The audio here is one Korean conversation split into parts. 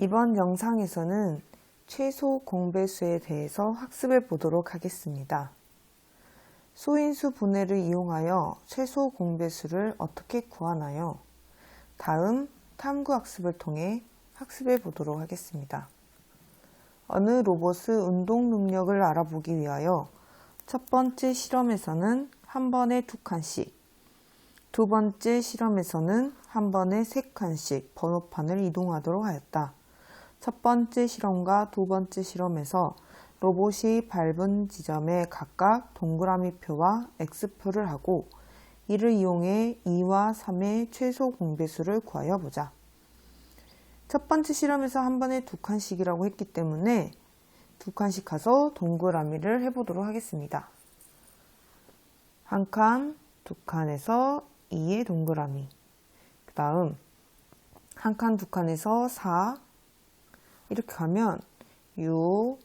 이번 영상에서는 최소 공배수에 대해서 학습해 보도록 하겠습니다. 소인수 분해를 이용하여 최소 공배수를 어떻게 구하나요? 다음 탐구학습을 통해 학습해 보도록 하겠습니다. 어느 로봇의 운동 능력을 알아보기 위하여 첫 번째 실험에서는 한 번에 2칸씩, 두 번째 실험에서는 한 번에 3칸씩 번호판을 이동하도록 하였다. 첫 번째 실험과 두 번째 실험에서 로봇이 밟은 지점에 각각 동그라미 표와 X표를 하고 이를 이용해 2와 3의 최소 공배수를 구하여 보자. 첫 번째 실험에서 한 번에 2칸씩이라고 했기 때문에 2칸씩 가서 동그라미를 해보도록 하겠습니다. 한 칸, 2칸에서 2의 동그라미, 그 다음 한 칸, 2칸에서 4, 이렇게 가면 6,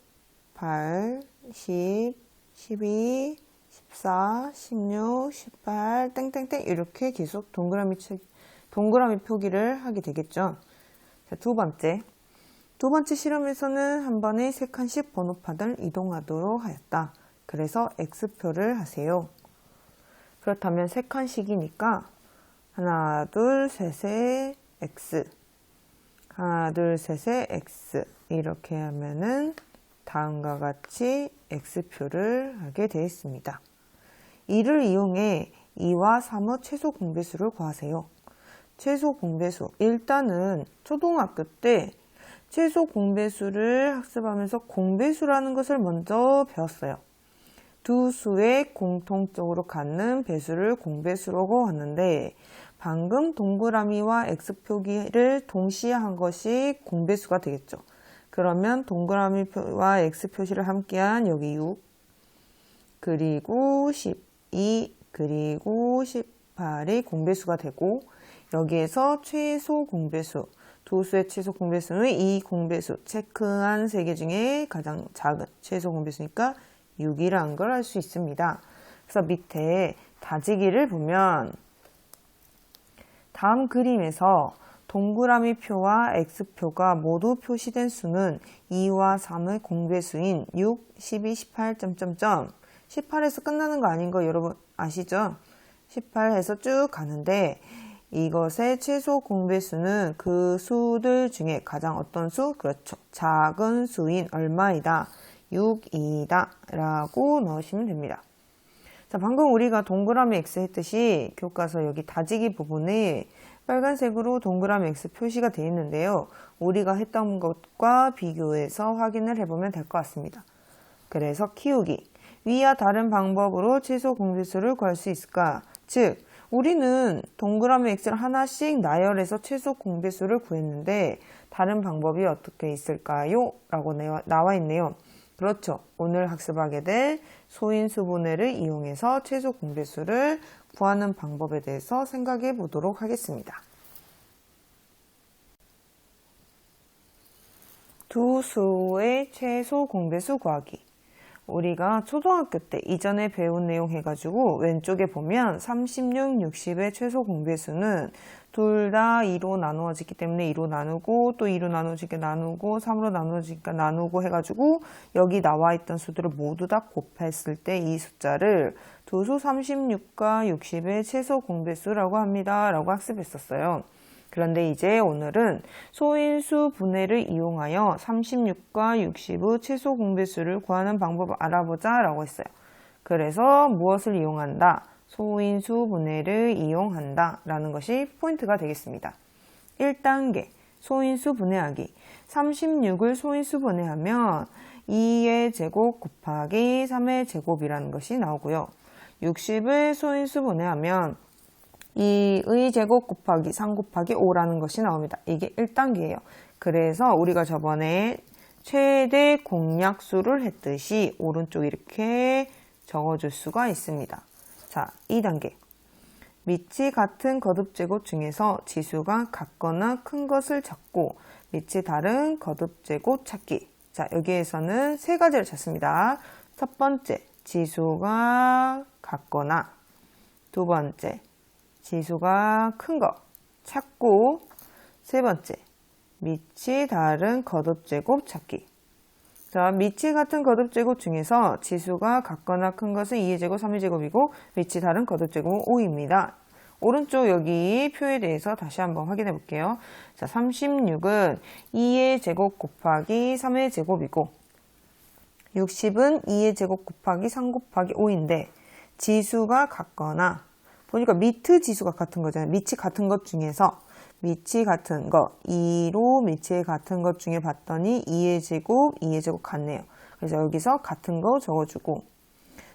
8, 10, 12, 14, 16, 18, 땡땡땡 이렇게 계속 동그라미 표기를 하게 되겠죠. 자, 두 번째 실험에서는 한 번에 3칸씩 번호판을 이동하도록 하였다. 그래서 X표를 하세요. 그렇다면 3칸씩이니까 하나, 둘, 셋의 X, 하나, 둘, 셋의 X 이렇게 하면은 다음과 같이 X표를 하게 되어 있습니다. 이를 이용해 2와 3의 최소 공배수를 구하세요. 최소 공배수, 일단은 초등학교 때 최소 공배수를 학습하면서 공배수라는 것을 먼저 배웠어요. 두 수의 공통적으로 갖는 배수를 공배수라고 하는데 방금 동그라미와 X표기를 동시에 한 것이 공배수가 되겠죠. 그러면 동그라미와 X표시를 함께한 여기 6, 그리고 12, 그리고 18이 공배수가 되고 여기에서 최소 공배수, 두 수의 최소 공배수는 이 공배수, 체크한 3개 중에 가장 작은 최소 공배수니까 6이라는 걸 알 수 있습니다. 그래서 밑에 다지기를 보면 다음 그림에서 동그라미 표와 X표가 모두 표시된 수는 2와 3의 공배수인 6, 12, 18, 18에서 끝나는 거 아닌 거 여러분 아시죠? 18에서 쭉 가는데 이것의 최소 공배수는 그 수들 중에 가장 어떤 수? 그렇죠. 작은 수인 얼마이다? 6이다 라고 넣으시면 됩니다. 자, 방금 우리가 동그라미 X 했듯이 교과서 여기 다지기 부분에 빨간색으로 동그라미 X 표시가 되어 있는데요. 우리가 했던 것과 비교해서 확인을 해보면 될 것 같습니다. 그래서 키우기. 위와 다른 방법으로 최소 공배수를 구할 수 있을까? 즉, 우리는 동그라미 X를 하나씩 나열해서 최소 공배수를 구했는데 다른 방법이 어떻게 있을까요? 라고 나와 있네요. 그렇죠. 오늘 학습하게 될 소인수 분해를 이용해서 최소 공배수를 구하는 방법에 대해서 생각해 보도록 하겠습니다. 두 수의 최소 공배수 구하기. 우리가 초등학교 때 이전에 배운 내용 해가지고 왼쪽에 보면 36, 60의 최소 공배수는 둘 다 2로 나누어지기 때문에 2로 나누고 또 2로 나누어지게 나누고 3으로 나누어지니까 나누고 해가지고 여기 나와 있던 수들을 모두 다 곱했을 때 이 숫자를 두 수 36과 60의 최소 공배수라고 합니다. 라고 학습했었어요. 그런데 이제 오늘은 소인수 분해를 이용하여 36과 60의 최소 공배수를 구하는 방법을 알아보자 라고 했어요. 그래서 무엇을 이용한다? 소인수 분해를 이용한다 라는 것이 포인트가 되겠습니다. 1단계 소인수 분해하기. 36을 소인수 분해하면 2의 제곱 곱하기 3의 제곱이라는 것이 나오고요. 60을 소인수 분해하면 2의 제곱 곱하기 3 곱하기 5라는 것이 나옵니다. 이게 1단계예요. 그래서 우리가 저번에 최대 공약수를 했듯이 오른쪽 이렇게 적어줄 수가 있습니다. 자, 2단계. 밑이 같은 거듭제곱 중에서 지수가 같거나 큰 것을 찾고 밑이 다른 거듭제곱 찾기. 자, 여기에서는 3가지를 찾습니다. 첫 번째, 지수가 같거나 두 번째, 지수가 큰 거 찾고 세 번째, 밑이 다른 거듭제곱 찾기. 자, 밑이 같은 거듭제곱 중에서 지수가 같거나 큰 것은 2의 제곱, 3의 제곱이고 밑이 다른 거듭제곱은 5입니다. 오른쪽 여기 표에 대해서 다시 한번 확인해 볼게요. 자, 36은 2의 제곱 곱하기 3의 제곱이고 60은 2의 제곱 곱하기 3 곱하기 5인데 지수가 같거나 보니까 밑의 지수가 같은 거잖아요. 밑이 같은 것 중에서 밑이 같은 거 2로 밑이 같은 것 중에 봤더니 2의 제곱 같네요. 그래서 여기서 같은 거 적어주고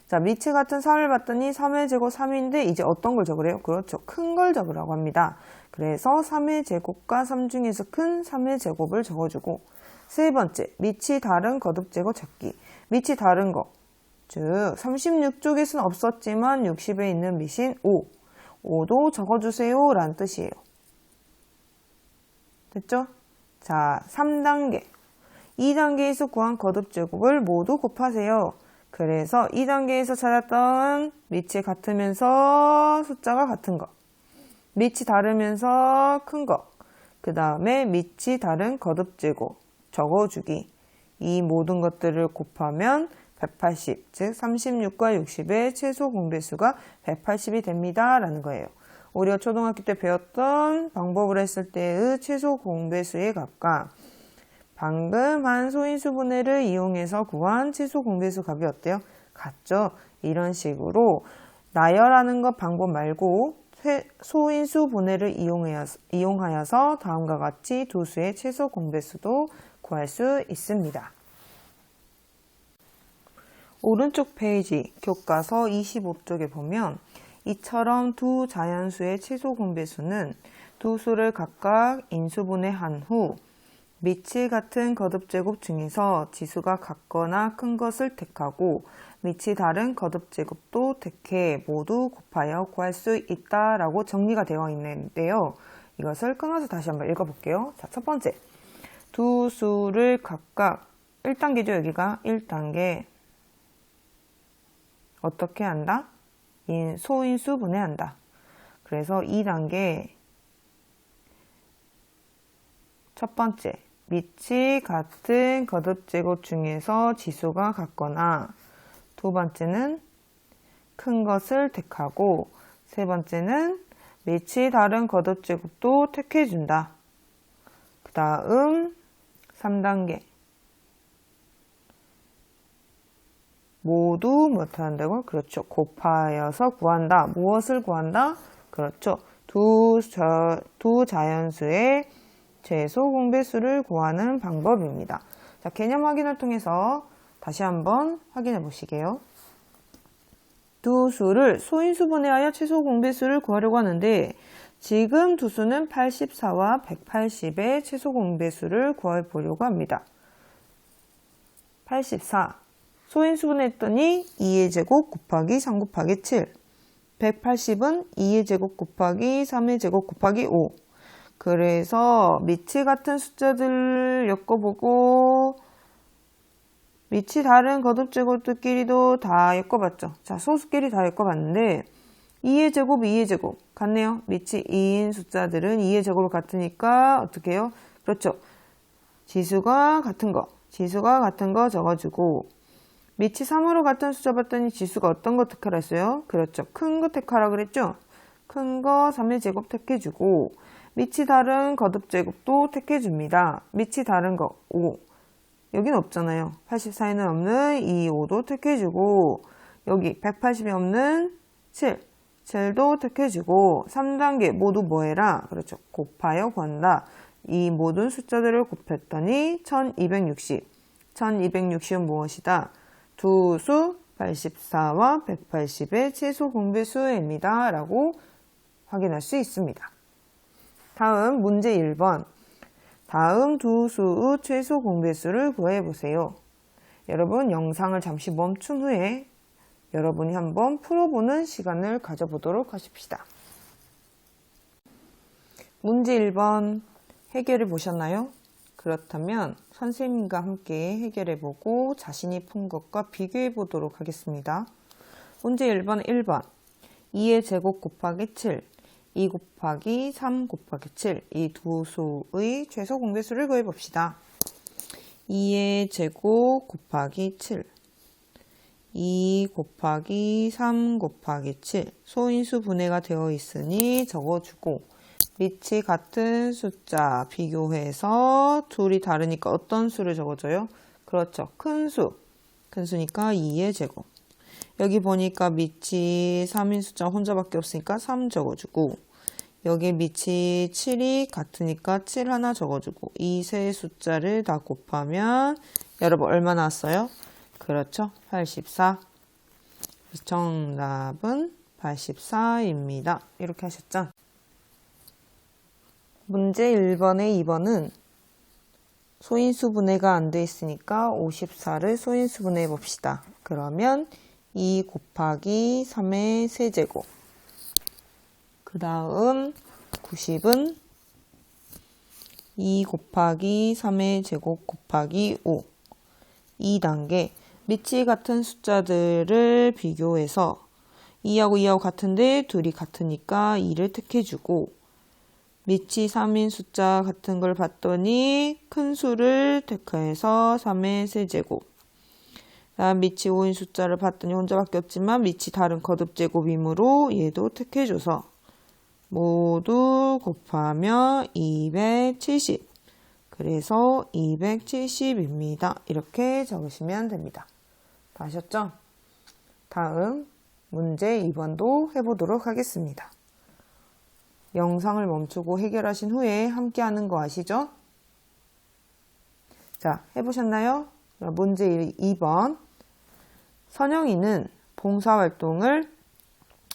자, 밑이 같은 3을 봤더니 3의 제곱 3인데 이제 어떤 걸 적으래요? 그렇죠. 큰 걸 적으라고 합니다. 그래서 3의 제곱과 3 중에서 큰 3의 제곱을 적어주고 세 번째, 밑이 다른 거듭제곱 찾기. 밑이 다른 거, 즉 36쪽에서는 없었지만 60에 있는 밑인 5도 적어주세요 라는 뜻이에요. 됐죠? 자, 3단계. 2단계에서 구한 거듭제곱을 모두 곱하세요. 그래서 2단계에서 찾았던 밑이 같으면서 숫자가 같은 거, 밑이 다르면서 큰 거, 그 다음에 밑이 다른 거듭제곱 적어주기. 이 모든 것들을 곱하면 180, 즉 36과 60의 최소 공배수가 180이 됩니다 라는 거예요. 우리가 초등학교 때 배웠던 방법을 했을 때의 최소 공배수에 각각 방금 한 소인수분해를 이용해서 구한 최소 공배수 값이 어때요? 같죠? 이런 식으로 나열하는 것 방법 말고 소인수분해를 이용하여서 다음과 같이 두 수의 최소 공배수도 구할 수 있습니다. 오른쪽 페이지 교과서 25쪽에 보면 이처럼 두 자연수의 최소 공배수는 두 수를 각각 인수분해한 후 밑이 같은 거듭제곱 중에서 지수가 같거나 큰 것을 택하고 밑이 다른 거듭제곱도 택해 모두 곱하여 구할 수 있다라고 정리가 되어 있는데요. 이것을 끊어서 다시 한번 읽어볼게요. 자, 첫 번째, 두 수를 각각 1단계죠. 여기가 1단계 어떻게 한다? 소인수 분해한다. 그래서 2단계 첫 번째, 밑이 같은 거듭제곱 중에서 지수가 같거나 두 번째는 큰 것을 택하고 세 번째는 밑이 다른 거듭제곱도 택해준다. 그 다음 3단계 모두 못한다고? 그렇죠. 곱하여서 구한다. 무엇을 구한다? 그렇죠. 두 자연수의 최소 공배수를 구하는 방법입니다. 자, 개념 확인을 통해서 다시 한번 확인해 보시게요. 두 수를 소인수 분해하여 최소 공배수를 구하려고 하는데 지금 두 수는 84와 180의 최소 공배수를 구해보려고 합니다. 84 소인수 분해했더니 2의 제곱 곱하기 3 곱하기 7 180은 2의 제곱 곱하기 3의 제곱 곱하기 5 그래서 밑이 같은 숫자들을 엮어보고 밑이 다른 거듭제곱들끼리도 다 엮어봤죠. 자, 소수끼리 다 엮어봤는데 2의 제곱, 2의 제곱 같네요. 밑이 2인 숫자들은 2의 제곱을 같으니까 어떻게 해요? 그렇죠. 지수가 같은 거 적어주고 밑이 3으로 같은 숫자 봤더니 지수가 어떤 거 택하라 했어요? 그렇죠. 큰 거 택하라 그랬죠? 큰 거 3의 제곱 택해주고 밑이 다른 거듭제곱도 택해줍니다. 밑이 다른 거 5. 여기는 없잖아요. 84에는 없는 2, 5도 택해주고 여기 180이 없는 7. 7도 택해주고 3단계 모두 뭐 해라? 그렇죠. 곱하여 구한다. 이 모든 숫자들을 곱했더니 1260. 1260은 무엇이다? 두 수 84와 180의 최소 공배수입니다. 라고 확인할 수 있습니다. 다음 문제 1번. 다음 두 수의 최소 공배수를 구해보세요. 여러분 영상을 잠시 멈춘 후에 여러분이 한번 풀어보는 시간을 가져보도록 하십시다. 문제 1번 해결해 보셨나요? 그렇다면 선생님과 함께 해결해보고 자신이 푼 것과 비교해 보도록 하겠습니다. 문제 1번 2의 제곱 곱하기 7 2 곱하기 3 곱하기 7. 이 두 수의 최소 공배수를 구해봅시다. 2의 제곱 곱하기 7. 2 곱하기 3 곱하기 7. 소인수 분해가 되어 있으니 적어주고, 밑이 같은 숫자 비교해서 둘이 다르니까 어떤 수를 적어줘요? 그렇죠. 큰 수. 큰 수니까 2의 제곱. 여기 보니까 밑이 3인 숫자 혼자밖에 없으니까 3 적어주고, 여기 밑이 7이 같으니까 7 하나 적어주고, 이 세 숫자를 다 곱하면 여러분 얼마 나왔어요? 그렇죠. 84. 정답은 84입니다. 이렇게 하셨죠? 문제 1번에 2번은 소인수 분해가 안 돼 있으니까 54를 소인수 분해해 봅시다. 그러면 2 곱하기 3의 세제곱. 그 다음 90은 2 곱하기 3의 제곱 곱하기 5. 2단계. 밑이 같은 숫자들을 비교해서 2하고 2하고 같은데 둘이 같으니까 2를 택해주고, 밑이 3인 숫자 같은 걸 봤더니 큰 수를 택해서 3의 세제곱. 다음 밑이 5인 숫자를 봤더니 혼자밖에 없지만 밑이 다른 거듭제곱이므로 얘도 택해줘서 모두 곱하면 270. 그래서 270입니다. 이렇게 적으시면 됩니다. 다 하셨죠? 다음 문제 2번도 해보도록 하겠습니다. 영상을 멈추고 해결하신 후에 함께 하는 거 아시죠? 자, 해보셨나요? 문제 2번. 선영이는 봉사활동을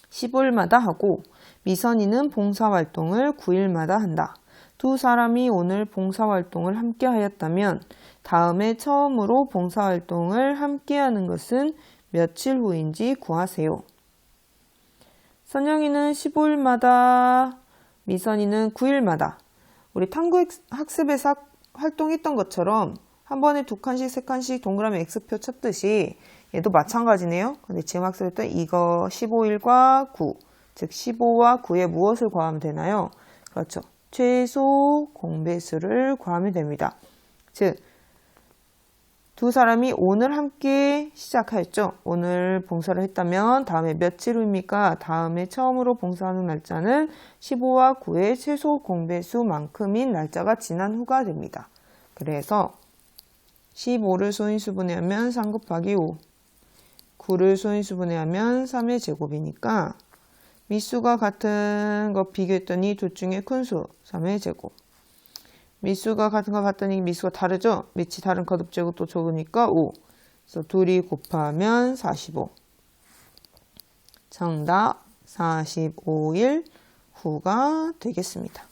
15일마다 하고 미선이는 봉사활동을 9일마다 한다. 두 사람이 오늘 봉사활동을 함께 하였다면 다음에 처음으로 봉사활동을 함께 하는 것은 며칠 후인지 구하세요. 선영이는 15일마다, 미선이는 9일마다. 우리 탐구 학습에서 활동했던 것처럼 한 번에 2칸씩 3칸씩 동그라미 X표 쳤듯이 얘도 마찬가지네요. 근데 지금 학습할 때 이거 15일과 9, 즉 15와 9에 무엇을 구하면 되나요? 그렇죠. 최소 공배수를 구하면 됩니다. 즉 두 사람이 오늘 함께 시작하였죠. 오늘 봉사를 했다면 다음에 며칠 후입니까? 다음에 처음으로 봉사하는 날짜는 15와 9의 최소 공배수만큼인 날짜가 지난 후가 됩니다. 그래서 15를 소인수 분해하면 3 곱하기 5, 9를 소인수 분해하면 3의 제곱이니까 밑수가 같은 거 비교했더니 둘 중에 큰 수 3의 제곱. 밑수가 같은 거 봤더니 밑수가 다르죠? 밑이 다른 거듭제곱도 적으니까 5. 그래서 둘이 곱하면 45. 정답 45일 후가 되겠습니다.